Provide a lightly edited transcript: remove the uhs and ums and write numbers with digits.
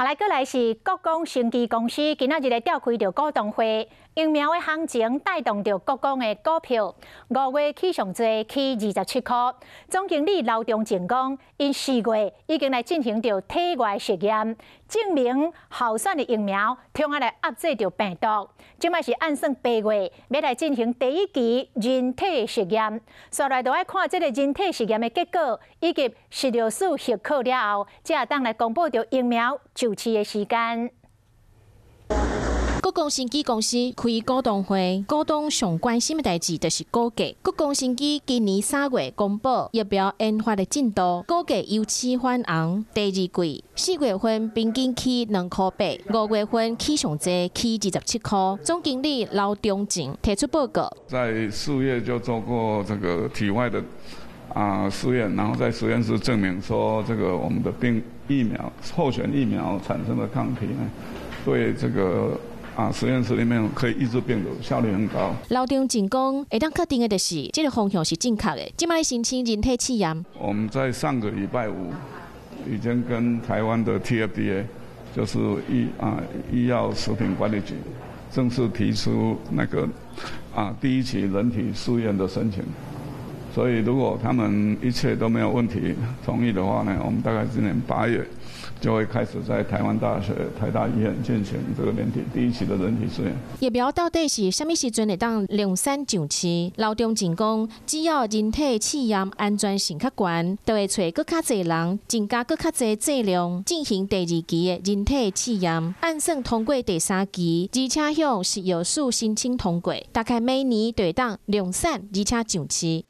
后来，过来是国光生技公司今仔日召开着股东会，疫苗的行情带动着国光的股票，5月起上最起27块。总经理刘忠进讲，因4月已经来进行着体外实验，证明候选的疫苗通来压制着病毒。即摆是按算8月要来进行第一期人体实验，所来就要看这个人体实验的结果，以及食药署许可了后，才当来公布着疫苗就期的时间。国光生技公司开股东会，股东上关心的代志就是股价。国光生技今年3月公布疫苗研发的进度，股价由市翻红。第2季4月份平均起2.8块，5月份起上最起27块。总经理刘忠进提出报告，在4月就做过这个体外的实验，然后在实验室证明说，这个我们的疫苗候选疫苗产生的抗体呢，对这个实验室里面可以抑制病毒，效率很高。刘忠进讲，会当确定的就是，这个方向是正确的。今摆申请人体试验，我们在上个礼拜5已经跟台湾的 TFDA， 就是医药食品管理局，正式提出那个第一期人体试验的申请。所以，如果他们一切都没有问题，同意的话呢，我们大概今年8月就会开始在台湾大学台大医院进行这个第一期的人体试验。疫苗到底是什么时阵会当量产上市？刘忠进讲，只要人体试验安全性较悬，就会找更较侪人，增加更较侪剂量，进行第2期的人体试验。按算通过第3期，而且向食药署申请通过，大概每年就会当量产而且上市。